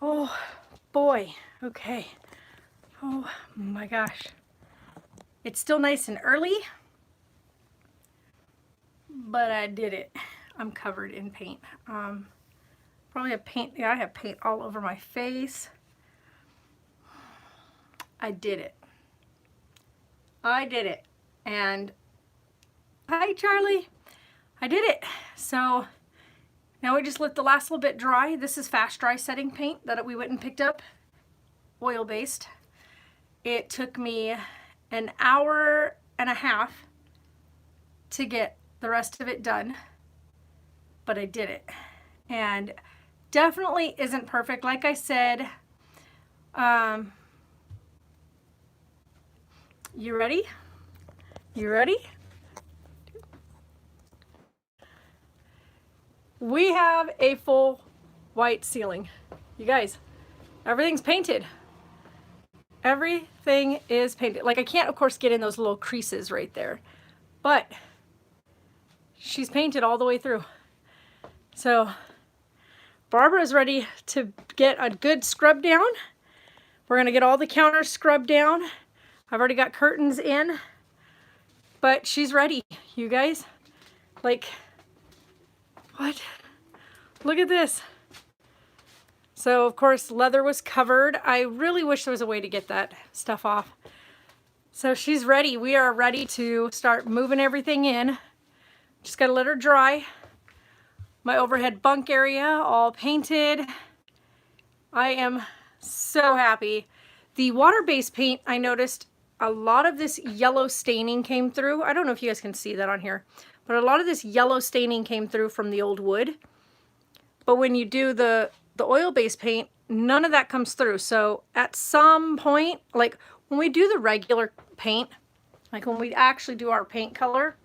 Oh boy, okay. Oh my gosh. It's still nice and early, but I did it. I'm covered in paint. Probably have paint, yeah, I have paint all over my face. I did it. I did it. And hi, Charlie. I did it. So now we just let the last little bit dry. This is fast dry setting paint that we went and picked up, oil based. It took me an hour and a half to get the rest of it done, but I did it. And definitely isn't perfect. Like I said, you ready? You ready? We have a full white ceiling. You guys, everything's painted. Everything is painted. Like I can't, of course, get in those little creases right there, but she's painted all the way through. So Barbara's ready to get a good scrub down. We're gonna get all the counters scrubbed down. I've already got curtains in, but she's ready, you guys. Like, what? Look at this. So of course leather was covered. I really wish there was a way to get that stuff off. So she's ready. We are ready to start moving everything in. Just gotta let her dry. My overhead bunk area all painted. I am so happy. The water-based paint, I noticed a lot of this yellow staining came through. I don't know if you guys can see that on here, but a lot of this yellow staining came through from the old wood. But when you do the oil-based paint, none of that comes through. So at some point, like when we do the regular paint, like when we actually do our paint color,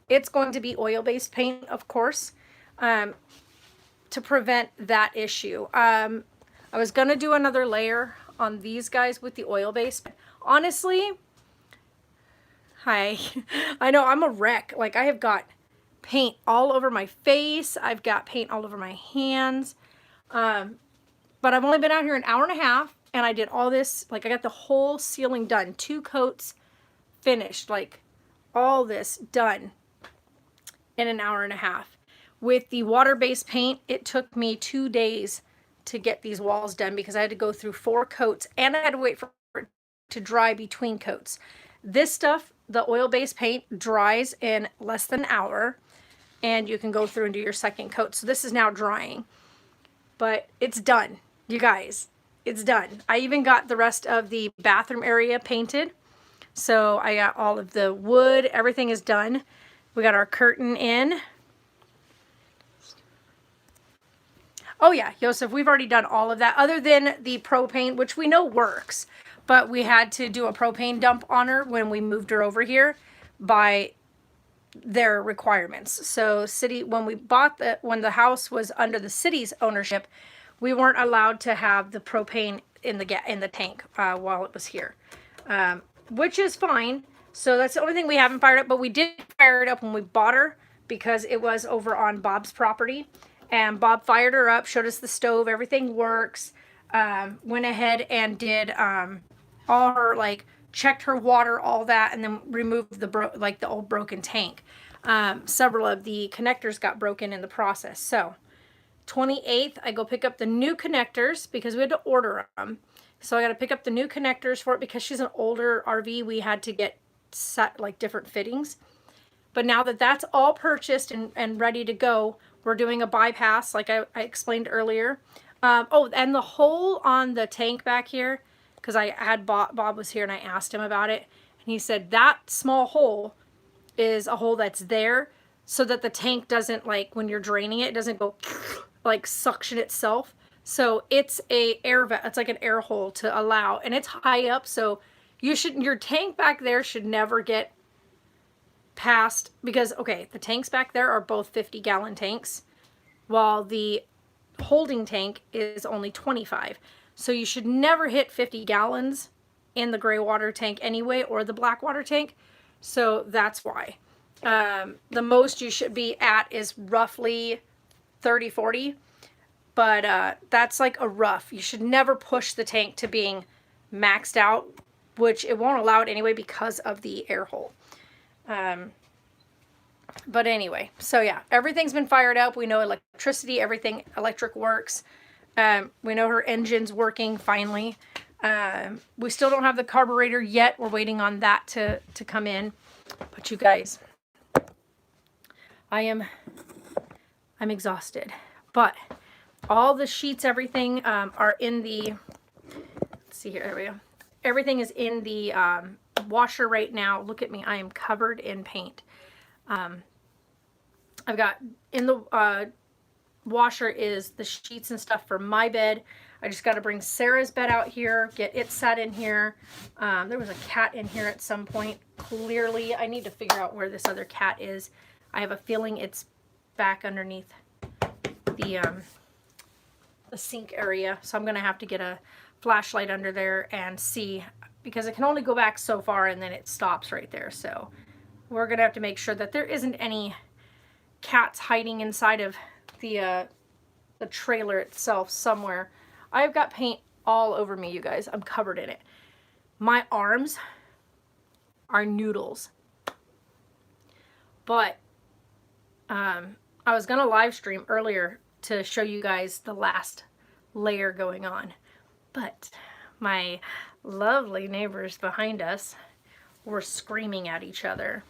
it's going to be oil-based paint, of course, to prevent that issue. I was gonna do another layer on these guys with the oil-based. Honestly, hi, I know I'm a wreck. Like I have got paint all over my face. I've got paint all over my hands. But I've only been out here an hour and a half and I did all this, like I got the whole ceiling done, 2 coats finished, like all this done in an hour and a half. With the water-based paint, it took me 2 days to get these walls done because I had to go through 4 coats and I had to wait for it to dry between coats. This stuff, the oil-based paint, dries in less than an hour and you can go through and do your second coat. So this is now drying, but it's done, you guys. It's done. I even got the rest of the bathroom area painted. So I got all of the wood, everything is done. We got our curtain in. Oh yeah, Joseph, we've already done all of that other than the propane, which we know works, but we had to do a propane dump on her when we moved her over here by their requirements. So city, when we bought when the house was under the city's ownership, we weren't allowed to have the propane in the tank while it was here, which is fine. So that's the only thing we haven't fired up, but we did fire it up when we bought her because it was over on Bob's property. And Bob fired her up, showed us the stove, everything works. Went ahead and did all her, like, checked her water, all that, and then removed the old broken tank. Several of the connectors got broken in the process. So 28th, I go pick up the new connectors because we had to order them. So I got to pick up the new connectors for it because she's an older RV. We had to get set like different fittings. But now that that's all purchased and ready to go, we're doing a bypass like I explained earlier. Oh, and the hole on the tank back here, because I had Bob was here and I asked him about it. And he said that small hole is a hole that's there so that the tank doesn't, like when you're draining it, it doesn't go like suction itself. So it's a air vent. It's like an air hole to allow, and it's high up. So your tank back there should never get past, because okay, the tanks back there are both 50-gallon tanks while the holding tank is only 25. So you should never hit 50 gallons in the gray water tank anyway, or the black water tank. So that's why. The most you should be at is roughly 30, 40. But that's like a rough. You should never push the tank to being maxed out, which it won't allow it anyway because of the air hole. But anyway, so yeah, everything's been fired up. We know electricity, everything electric works. We know her engine's working finally. We still don't have the carburetor yet. We're waiting on that to come in. But you guys, I'm exhausted. But all the sheets, everything are in the, let's see here, there we go. Everything is in the washer right now. Look at me, I am covered in paint. I've got in the washer is the sheets and stuff for my bed. I just got to bring Sarah's bed out here, get it set in here. There was a cat in here at some point. Clearly, I need to figure out where this other cat is. I have a feeling it's back underneath the sink area. So I'm going to have to get a flashlight under there and see, because it can only go back so far and then it stops right there. So we're going to have to make sure that there isn't any cats hiding inside of the trailer itself somewhere. I've got paint all over me, you guys. I'm covered in it. My arms are noodles. But I was going to live stream earlier to show you guys the last layer going on. But my lovely neighbors behind us were screaming at each other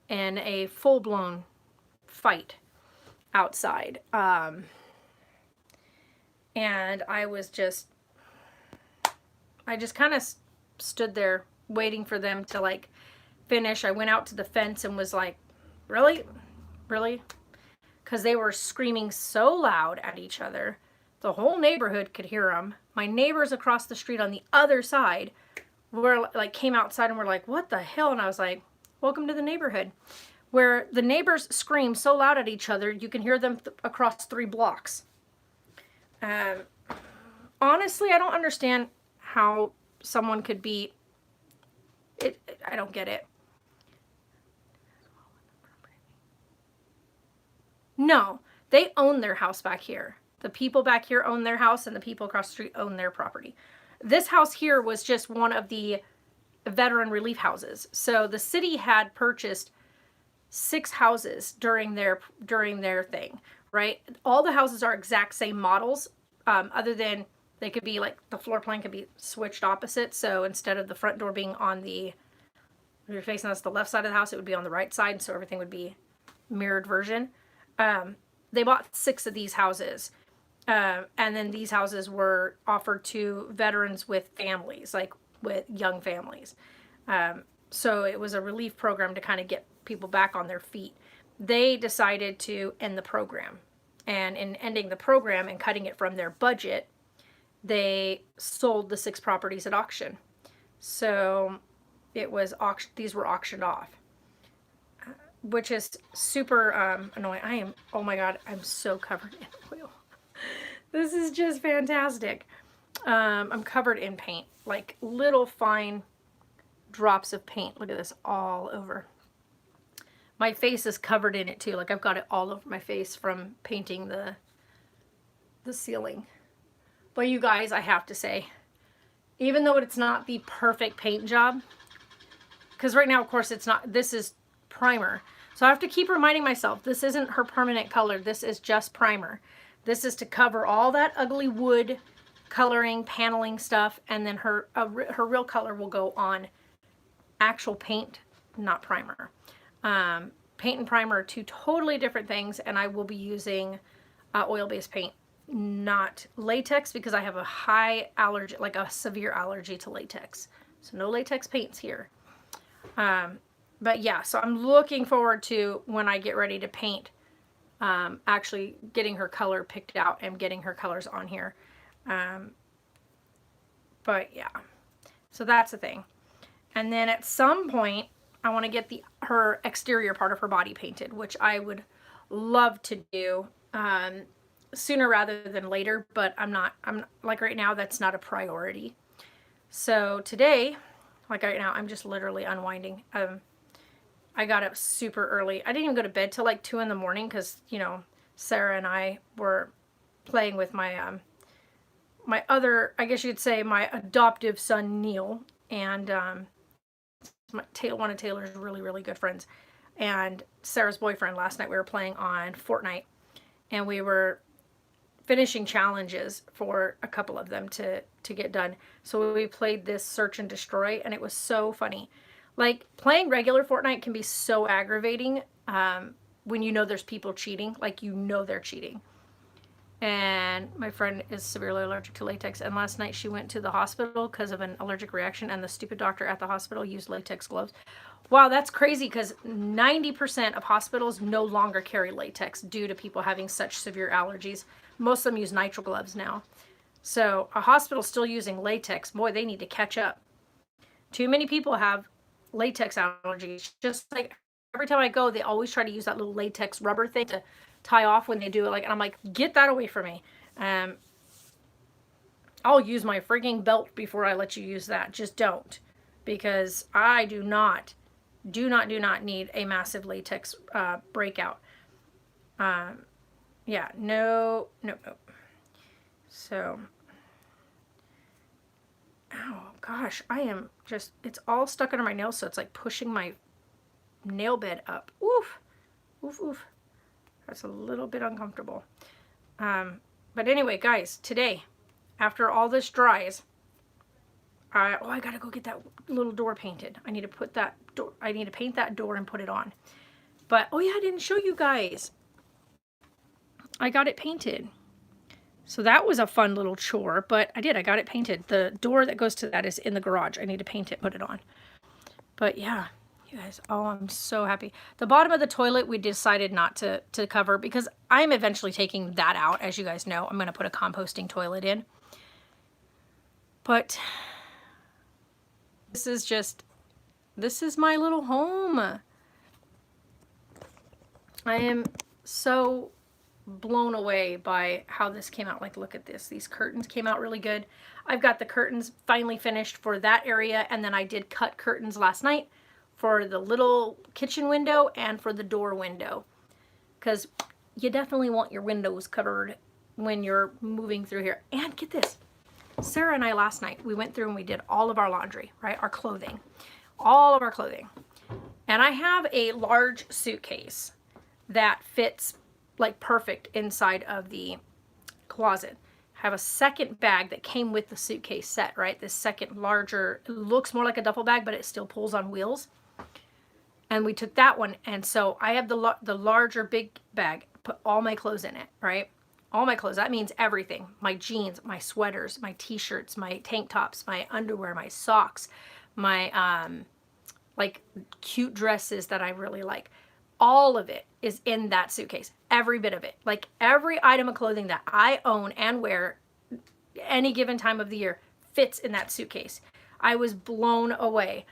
in a full-blown fight outside. And I just kind of stood there waiting for them to like finish. I went out to the fence and was like, really? Really? Because they were screaming so loud at each other. The whole neighborhood could hear them. My neighbors across the street on the other side were like, came outside and were like, what the hell? And I was like, welcome to the neighborhood. Where the neighbors scream so loud at each other, you can hear them across 3 blocks. Honestly, I don't understand how someone could be, I don't get it. No, they own their house back here. The people back here own their house and the people across the street own their property. This house here was just one of the veteran relief houses. So the city had purchased 6 houses during their thing, right? All the houses are exact same models, other than they could be like, the floor plan could be switched opposite. So instead of the front door being on the, if you're facing us the left side of the house, it would be on the right side. So everything would be mirrored version. They bought 6 of these houses. And then these houses were offered to veterans with families, like with young families. So it was a relief program to kind of get people back on their feet. They decided to end the program. And in ending the program and cutting it from their budget, they sold the 6 properties at auction. So it was these were auctioned off, which is super annoying. Oh my God, I'm so covered in oil. This is just fantastic. I'm covered in paint, like little fine drops of paint. Look at this all over. My face is covered in it too. Like I've got it all over my face from painting the ceiling. But you guys, I have to say, even though it's not the perfect paint job, because right now, of course, it's not, this is primer. So I have to keep reminding myself, this isn't her permanent color. This is just primer. This is to cover all that ugly wood coloring, paneling stuff, and then her real color will go on actual paint, not primer. Paint and primer are 2 totally different things, and I will be using oil-based paint, not latex, because I have a high allergy, like a severe allergy to latex. So no latex paints here. But yeah, so I'm looking forward to when I get ready to paint, actually getting her color picked out and getting her colors on here. But yeah, so that's the thing. And then at some point, I want to get her exterior part of her body painted, which I would love to do sooner rather than later, but I'm like right now, that's not a priority. So today, like right now, I'm just literally unwinding. I got up super early. I didn't even go to bed till like 2 in the morning because, you know, Sarah and I were playing with my my other, I guess you'd say, my adoptive son Neil, and one of Taylor's really, really good friends, and Sarah's boyfriend. Last night we were playing on Fortnite, and we were finishing challenges for a couple of them to get done. So we played this search and destroy, and it was so funny. Like, playing regular Fortnite can be so aggravating when you know there's people cheating, like, you know they're cheating. And my friend is severely allergic to latex, and last night she went to the hospital because of an allergic reaction, and the stupid doctor at the hospital used latex gloves. Wow, that's crazy, because 90% of hospitals no longer carry latex due to people having such severe allergies. Most of them use nitrile gloves now. So a hospital still using latex, boy, they need to catch up. Too many people have latex allergies. Just like every time I go, they always try to use that little latex rubber thing to tie off when they do it. Like, and I'm like, get that away from me. I'll use my freaking belt before I let you use that. Just don't, because I do not need a massive latex breakout. Yeah, no. So, oh gosh, I am just, it's all stuck under my nails, so it's like pushing my nail bed up. Oof, oof, oof. That's a little bit uncomfortable. But anyway, guys, today, after all this dries, I gotta go get that little door painted. I need to put that door, I need to paint that door and put it on. But, oh yeah, I didn't show you guys. I got it painted. So that was a fun little chore, but I got it painted. The door that goes to that is in the garage. I need to paint it, put it on. But yeah, you guys, oh, I'm so happy. The bottom of the toilet, we decided not to cover, because I'm eventually taking that out. As you guys know, I'm going to put a composting toilet in. But this is my little home. I am so blown away by how this came out. Like, look at this. These curtains came out really good. I've got the curtains finally finished for that area, and then I did cut curtains last night for the little kitchen window and for the door window, because you definitely want your windows covered when you're moving through here. And get this, Sarah and I last night, we went through and we did all of our laundry, right? Our clothing, all of our clothing. And I have a large suitcase that fits like perfect inside of the closet. I have a second bag that came with the suitcase set, right? This second larger, it looks more like a duffel bag, but it still pulls on wheels. And we took that one, and so I have the larger big bag, put all my clothes in it, right? All my clothes. That means everything. My jeans, my sweaters, my t-shirts, my tank tops, my underwear, my socks, my like cute dresses that I really like. All of it is in that suitcase. Every bit of it. Like, every item of clothing that I own and wear any given time of the year fits in that suitcase. I was blown away.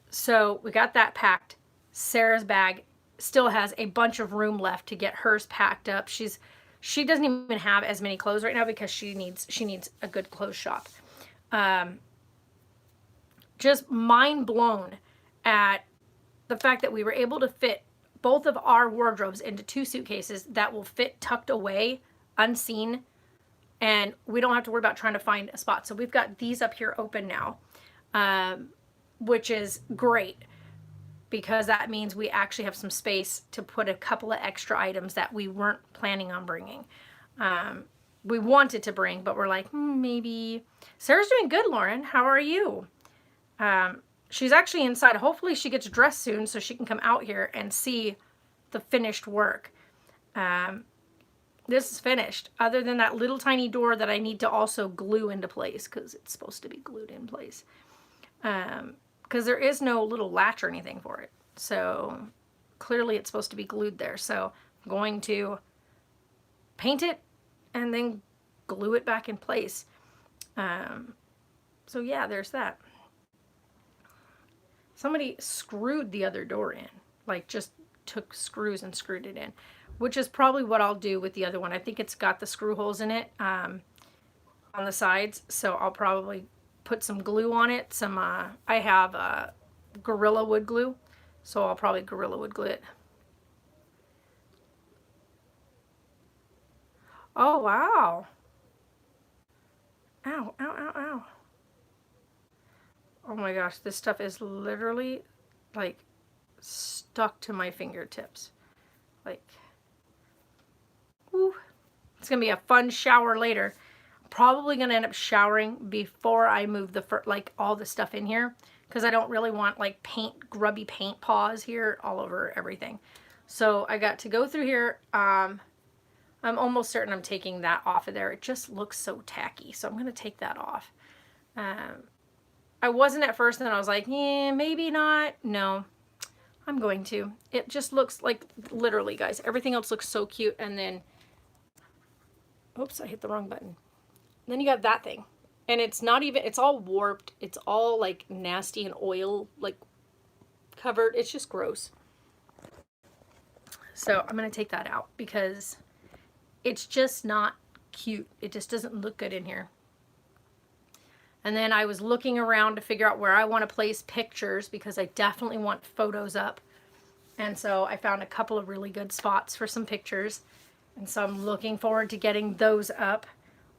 So we got that packed. Sarah's bag still has a bunch of room left to get hers packed up. She doesn't even have as many clothes right now because she needs a good clothes shop. Just mind blown at the fact that we were able to fit both of our wardrobes into 2 suitcases that will fit tucked away, unseen, and we don't have to worry about trying to find a spot. So we've got these up here open now, which is great, because that means we actually have some space to put a couple of extra items that we weren't planning on bringing. We wanted to bring, but we're like, maybe. Sarah's doing good, Lauren. How are you? She's actually inside. Hopefully she gets dressed soon so she can come out here and see the finished work. This is finished, other than that little tiny door that I need to also glue into place, because it's supposed to be glued in place. Because there is no little latch or anything for it. So clearly it's supposed to be glued there. So I'm going to paint it and then glue it back in place. So yeah, there's that. Somebody screwed the other door in, like just took screws and screwed it in, which is probably what I'll do with the other one. I think it's got the screw holes in it on the sides, so I'll probably put some glue on it. I have Gorilla Wood glue, so I'll probably Gorilla Wood glue it. Oh, wow. Ow, ow, ow, ow. Oh my gosh, this stuff is literally like stuck to my fingertips. Like, whew. It's gonna be a fun shower later. Probably gonna end up showering before I move the like all the stuff in here, because I don't really want like grubby paint paws here all over everything. So I got to go through here. I'm almost certain I'm taking that off of there. It just looks so tacky, so I'm gonna take that off. I wasn't at first, and then I was like, yeah, maybe not. No, I'm going to. It just looks like, literally, guys, everything else looks so cute, and then, oops, I hit the wrong button. Then you got that thing, and it's not even, it's all warped. It's all like nasty and oil, like covered. It's just gross. So I'm going to take that out because it's just not cute. It just doesn't look good in here. And then I was looking around to figure out where I want to place pictures, because I definitely want photos up. And so I found a couple of really good spots for some pictures. And so I'm looking forward to getting those up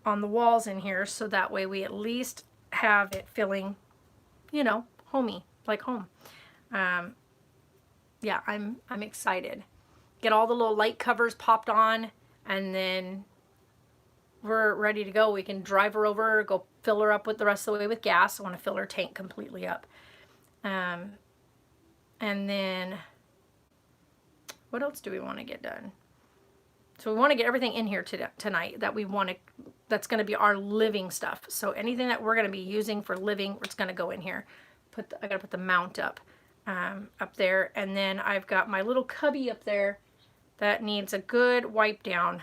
on the walls in here, so that way we at least have it feeling, you know, homey, like home. Yeah, I'm excited. Get all the little light covers popped on, and then we're ready to go. We can drive her over, go fill her up with the rest of the way with gas. I want to fill her tank completely up. And then what else do we want to get done? So we want to get everything in here tonight that we want to, that's going to be our living stuff. So anything that we're going to be using for living, it's going to go in here. I got to put the mount up there. And then I've got my little cubby up there that needs a good wipe down.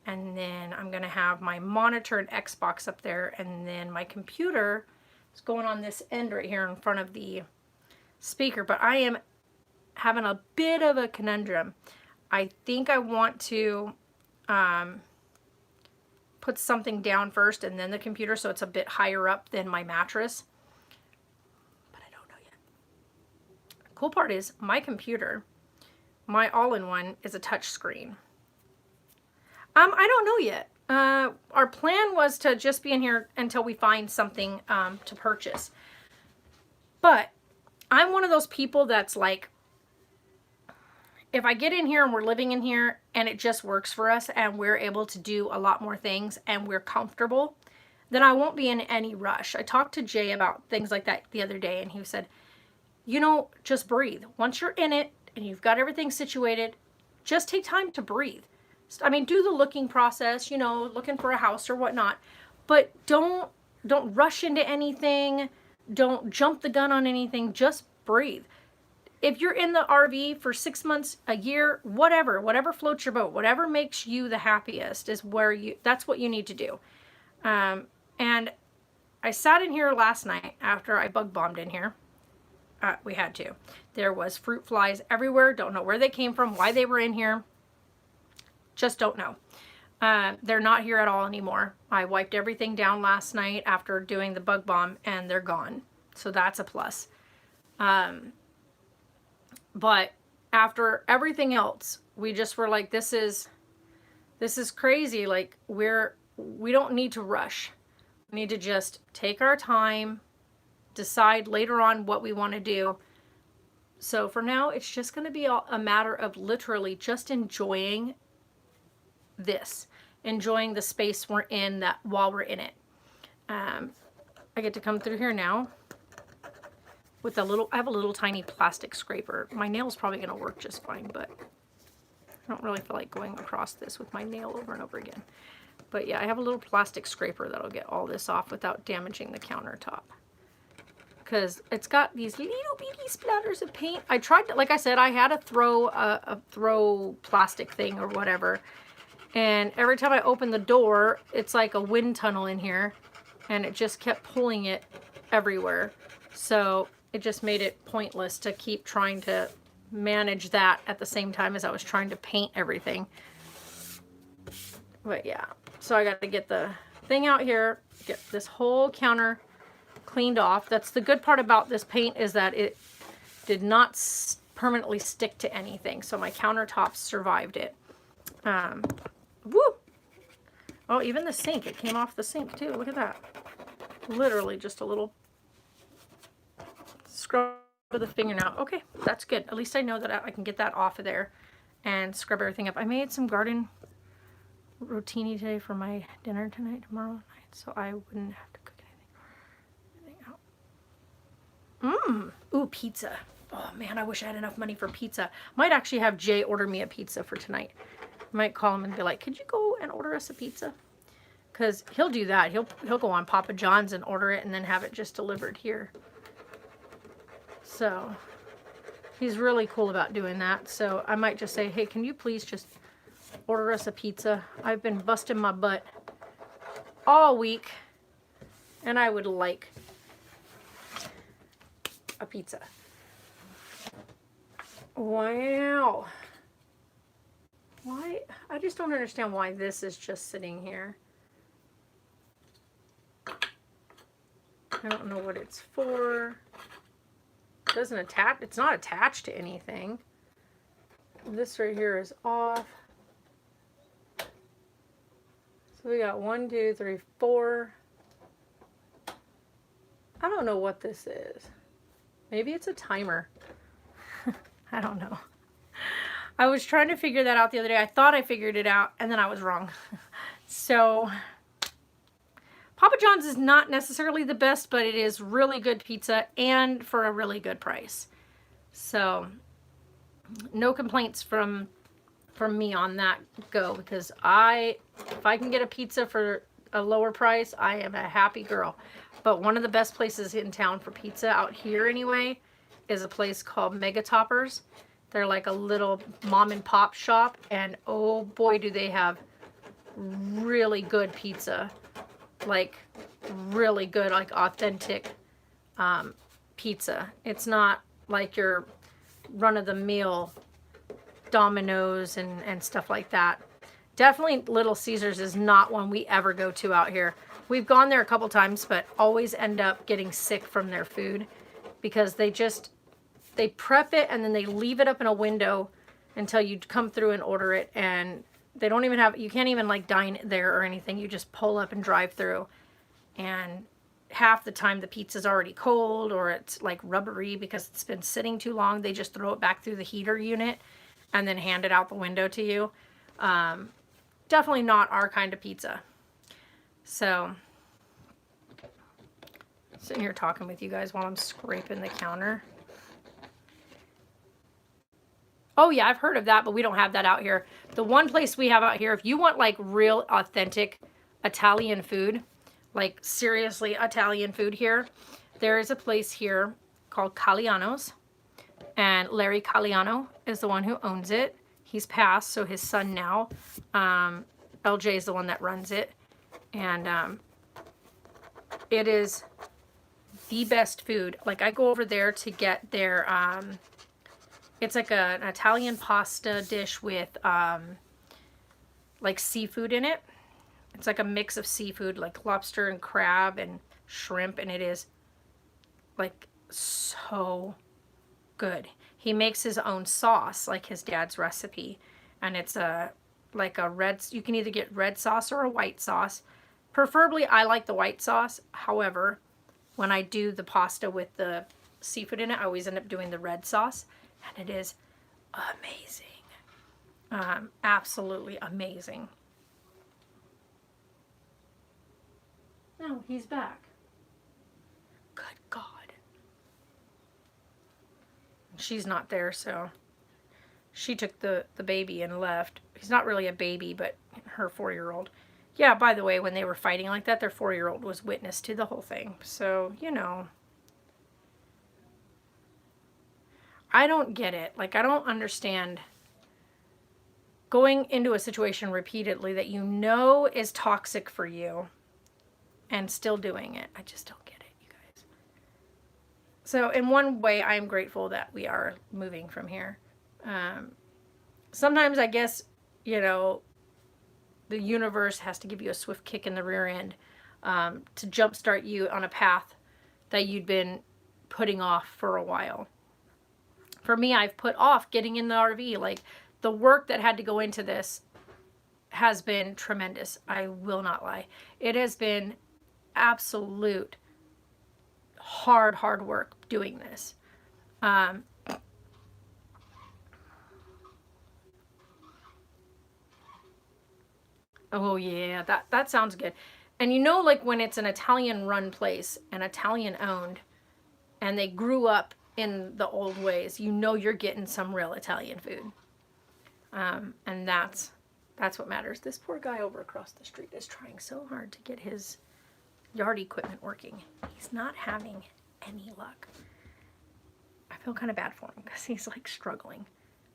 And then I'm going to have my monitor and Xbox up there. And then my computer is going on this end right here in front of the speaker. But I am having a bit of a conundrum. I think I want to put something down first and then the computer, so it's a bit higher up than my mattress. But I don't know yet. Cool part is my computer, my all-in-one, is a touch screen. I don't know yet. Our plan was to just be in here until we find something to purchase. But I'm one of those people that's like, if I get in here and we're living in here and it just works for us and we're able to do a lot more things and we're comfortable, then I won't be in any rush. I talked to Jay about things like that the other day, and he said, you know, just breathe. Once you're in it and you've got everything situated, just take time to breathe. I mean, do the looking process, you know, looking for a house or whatnot, but don't rush into anything. Don't jump the gun on anything. Just breathe. If you're in the RV for 6 months, a year, whatever floats your boat, whatever makes you the happiest is that's what you need to do. And I sat in here last night after I bug bombed in here. We had to. There was fruit flies everywhere. Don't know where they came from, why they were in here. Just don't know. They're not here at all anymore. I wiped everything down last night after doing the bug bomb, and they're gone. So that's a plus. But after everything else, we just were like, this is crazy. Like, we don't need to rush. We need to just take our time, decide later on what we want to do. So for now, it's just going to be a matter of literally just enjoying this, enjoying the space we're in that while we're in it. I get to come through here now with I have a little tiny plastic scraper. My nail's probably going to work just fine, but I don't really feel like going across this with my nail over and over again. But yeah, I have a little plastic scraper that'll get all this off without damaging the countertop. Because it's got these little bitty splatters of paint. I tried to, like I said, I had a throw plastic thing or whatever. And every time I open the door, it's like a wind tunnel in here. And it just kept pulling it everywhere. So it just made it pointless to keep trying to manage that at the same time as I was trying to paint everything. But yeah, so I got to get the thing out here, get this whole counter cleaned off. That's the good part about this paint, is that it did not permanently stick to anything. So my countertops survived it. Woo! Oh, even the sink. It came off the sink too. Look at that. Literally just a little scrub of the fingernail. Okay, that's good. At least I know that I can get that off of there and scrub everything up. I made some garden rotini today for my dinner tomorrow night, so I wouldn't have to cook anything out. Ooh, pizza. Oh man, I wish I had enough money for pizza. Might actually have Jay order me a pizza for tonight. Might call him and be like, could you go and order us a pizza? Because he'll do that. He'll go on Papa John's and order it and then have it just delivered here. So he's really cool about doing that. So I might just say, hey, can you please just order us a pizza? I've been busting my butt all week and I would like a pizza. Wow. Why? I just don't understand why this is just sitting here. I don't know what it's for. It doesn't attach. It's not attached to anything. This right here is off. So we got 1, 2, 3, 4. I don't know what this is. Maybe it's a timer. I don't know. I was trying to figure that out the other day. I thought I figured it out, and then I was wrong. So, Papa John's is not necessarily the best, but it is really good pizza, and for a really good price. So, no complaints from me on that go, because if I can get a pizza for a lower price, I am a happy girl. But one of the best places in town for pizza, out here anyway, is a place called Mega Toppers. They're like a little mom and pop shop, and oh boy, do they have really good pizza. Like really good, like authentic pizza. It's not like your run-of-the-mill Domino's and stuff like that. Definitely Little Caesars is not one we ever go to out here. We've gone there a couple times, but always end up getting sick from their food because they prep it and then they leave it up in a window until you come through and order it, and they don't even have, you can't even like dine there or anything. You just pull up and drive through, and half the time the pizza's already cold or it's like rubbery because it's been sitting too long. They just throw it back through the heater unit and then hand it out the window to you. Definitely not our kind of pizza. So, sitting here talking with you guys while I'm scraping the counter. Oh yeah, I've heard of that, but we don't have that out here. The one place we have out here, if you want like real authentic Italian food, like seriously Italian food here, there is a place here called Caliano's, and Larry Caliano is the one who owns it. He's passed, so his son now, LJ is the one that runs it, and it is the best food. Like I go over there to get their it's like an Italian pasta dish with like seafood in it. It's like a mix of seafood, like lobster and crab and shrimp, and it is like so good. He makes his own sauce, like his dad's recipe, and it's like a red, you can either get red sauce or a white sauce. Preferably I like the white sauce. However, when I do the pasta with the seafood in it, I always end up doing the red sauce. And it is amazing. Absolutely amazing. No, he's back. Good God. She's not there, so she took the baby and left. He's not really a baby, but her 4-year-old. Yeah, by the way, when they were fighting like that, their 4-year-old was witness to the whole thing. So, you know. I don't get it. Like, I don't understand going into a situation repeatedly that you know is toxic for you and still doing it. I just don't get it, you guys. So, in one way, I am grateful that we are moving from here. Sometimes, I guess, you know, the universe has to give you a swift kick in the rear end to jumpstart you on a path that you'd been putting off for a while. For me, I've put off getting in the RV. Like, the work that had to go into this has been tremendous. I will not lie. It has been absolute hard work doing this. Oh yeah, that sounds good. And you know, like when it's an Italian run place and Italian owned, and they grew up in the old ways, you know you're getting some real Italian food. And that's what matters. This poor guy over across the street is trying so hard to get his yard equipment working. He's not having any luck. I feel kind of bad for him because he's like struggling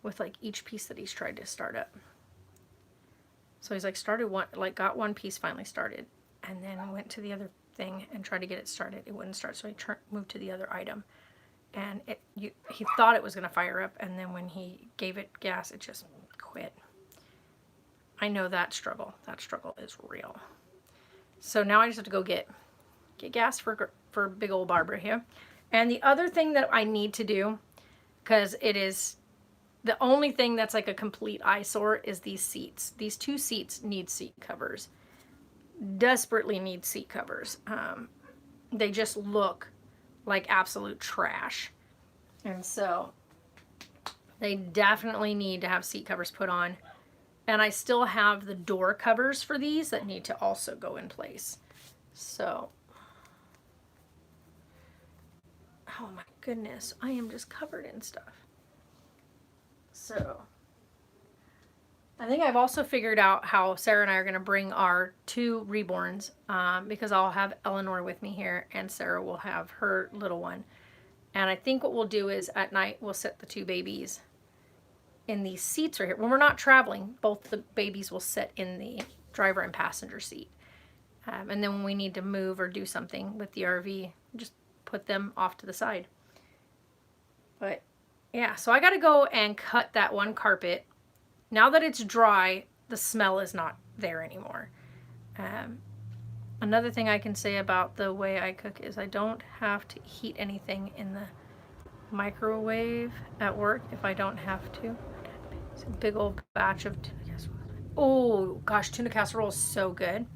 with like each piece that he's tried to start up. So he's like started one, like got one piece finally started, and then went to the other thing and tried to get it started. It wouldn't start, so he moved to the other item, and he thought it was gonna fire up, and then when he gave it gas, it just quit. I know that struggle. That struggle is real. So now I just have to go get gas for big old Barbara here. And the other thing that I need to do, because it is the only thing that's like a complete eyesore, is these seats. These two seats need seat covers. Desperately need seat covers. They just look like absolute trash. And so they definitely need to have seat covers put on. And I still have the door covers for these that need to also go in place. So, oh my goodness, I am just covered in stuff. So, I think I've also figured out how Sarah and I are going to bring our two reborns, because I'll have Eleanor with me here and Sarah will have her little one. And I think what we'll do is at night we'll set the two babies in these seats right here. When we're not traveling, both the babies will sit in the driver and passenger seat. And then when we need to move or do something with the RV, just put them off to the side. But yeah, so I got to go and cut that one carpet. Now that it's dry, the smell is not there anymore. Another thing I can say about the way I cook is I don't have to heat anything in the microwave at work if I don't have to. It's a big old batch of tuna casserole. Oh gosh, tuna casserole is so good.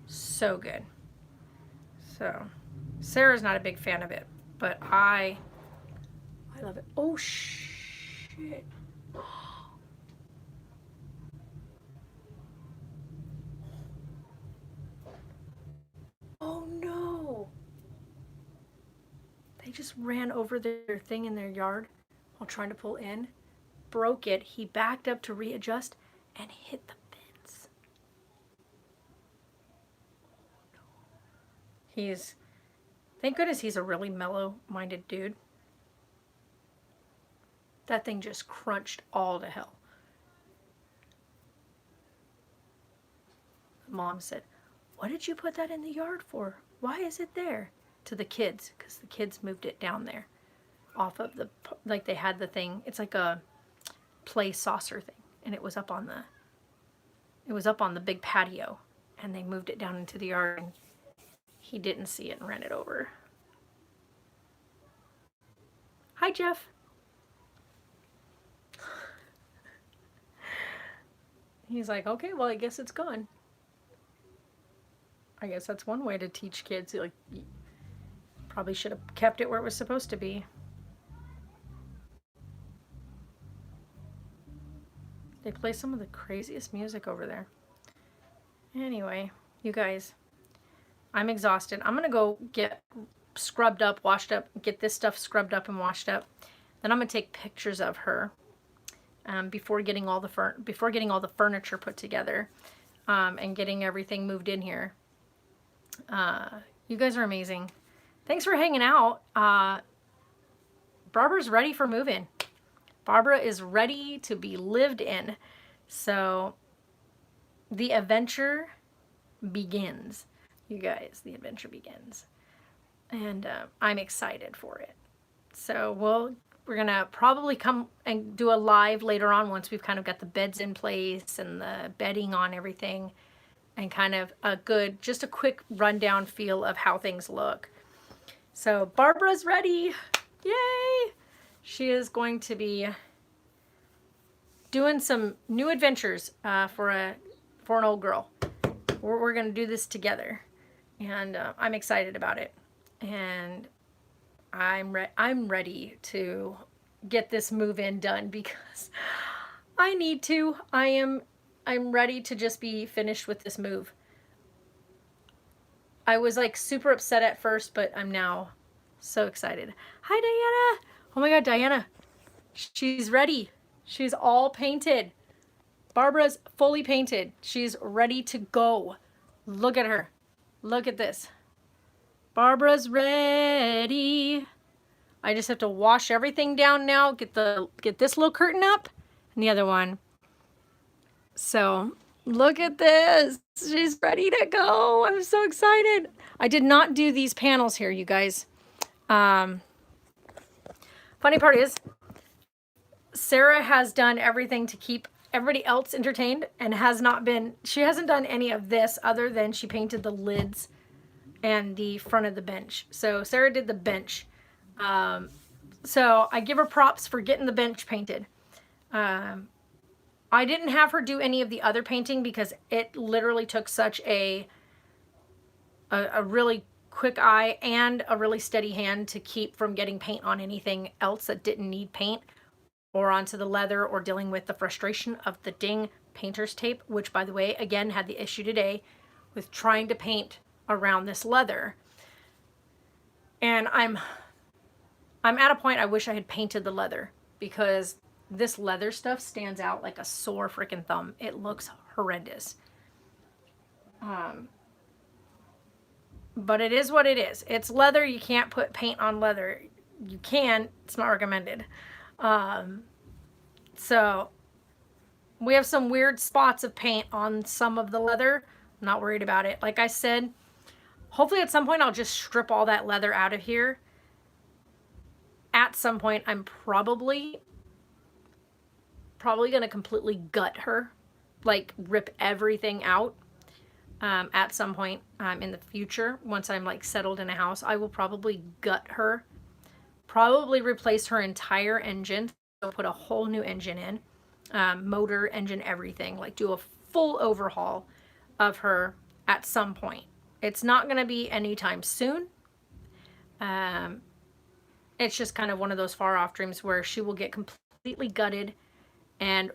So good. So, Sarah's not a big fan of it, but I love it. Oh shit. Oh no. They just ran over their thing in their yard while trying to pull in. Broke it. He backed up to readjust and hit the fence. Thank goodness he's a really mellow-minded dude. That thing just crunched all to hell. Mom said, "What did you put that in the yard for? Why is it there?" To the kids, because the kids moved it down there off of the, like they had the thing. It's like a play saucer thing, and it was up on the big patio, and they moved it down into the yard, and he didn't see it and ran it over. Hi, Jeff. He's like, okay, well, I guess it's gone. I guess that's one way to teach kids. Like, you probably should have kept it where it was supposed to be. They play some of the craziest music over there. Anyway, you guys, I'm exhausted. I'm gonna go get scrubbed up, washed up, get this stuff scrubbed up and washed up. Then I'm gonna take pictures of her before getting all the furniture put together, and getting everything moved in here. You guys are amazing. Thanks for hanging out. Barbara's ready for move-in. Barbara is ready to be lived in. So the adventure begins. You guys, the adventure begins. And I'm excited for it. So we're going to probably come and do a live later on once we've kind of got the beds in place and the bedding on everything, and kind of just a quick rundown feel of how things look. So Barbara's ready. Yay! She is going to be doing some new adventures for for an old girl. We're going to do this together. And I'm excited about it. And I'm ready to get this move-in done because I need to. I'm ready to just be finished with this move. I was like super upset at first, but I'm now so excited. Hi, Diana. Oh my God, Diana. She's ready. She's all painted. Barbara's fully painted. She's ready to go. Look at her. Look at this. Barbara's ready. I just have to wash everything down now. Get this little curtain up and the other one. So look at this. She's ready to go. I'm so excited. I did not do these panels here, you guys. Funny part is, Sarah has done everything to keep everybody else entertained and she hasn't done any of this other than she painted the lids and the front of the bench. So Sarah did the bench. So I give her props for getting the bench painted. I didn't have her do any of the other painting because it literally took such a really quick eye and a really steady hand to keep from getting paint on anything else that didn't need paint, or onto the leather, or dealing with the frustration of the ding painter's tape, which, by the way, again, had the issue today with trying to paint around this leather. And I'm at a point I wish I had painted the leather, because this leather stuff stands out like a sore freaking thumb. It looks horrendous. But it is what it is. It's leather. You can't put paint on leather. You can. It's not recommended. So we have some weird spots of paint on some of the leather. I'm not worried about it. Like I said, hopefully at some point I'll just strip all that leather out of here. At some point I'm probably going to completely gut her, like rip everything out. At some point in the future, once I'm like settled in a house, I will probably gut her, probably replace her entire engine. So put a whole new engine in, motor, engine, everything, like do a full overhaul of her at some point. It's not going to be anytime soon. It's just kind of one of those far off dreams where she will get completely gutted and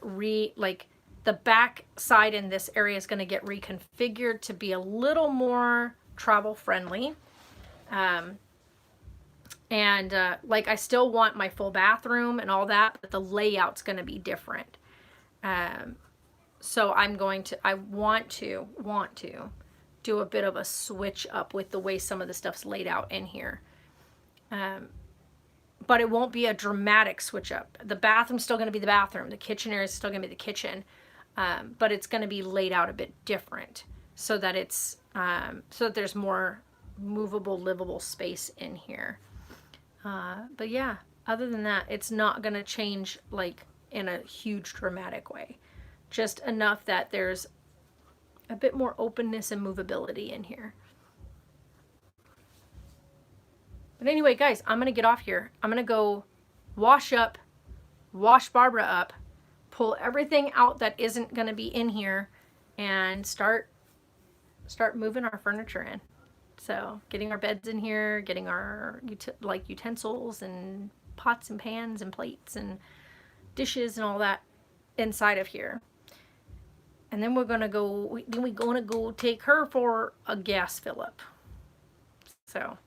the back side in this area is going to get reconfigured to be a little more travel friendly. Like I still want my full bathroom and all that, but the layout's going to be different. So I want to do a bit of a switch up with the way some of the stuff's laid out in here. But it won't be a dramatic switch up. The bathroom's still going to be the bathroom. The kitchen area is still going to be the kitchen. But it's going to be laid out a bit different so that it's so that there's more movable, livable space in here. But yeah, other than that, it's not going to change like in a huge dramatic way. Just enough that there's a bit more openness and movability in here. But anyway, guys, I'm going to get off here. I'm going to go wash Barbara up, pull everything out that isn't going to be in here, and start moving our furniture in. So getting our beds in here, getting our utensils and pots and pans and plates and dishes and all that inside of here. And then we're going to go take her for a gas fill up. So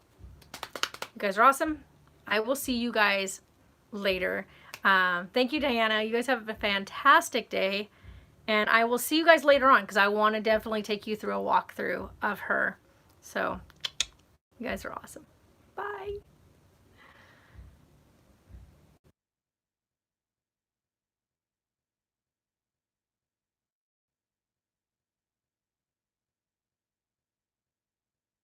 you guys are awesome. I will see you guys later. Thank you, Diana. You guys have a fantastic day. And I will see you guys later on because I want to definitely take you through a walkthrough of her. So you guys are awesome. Bye.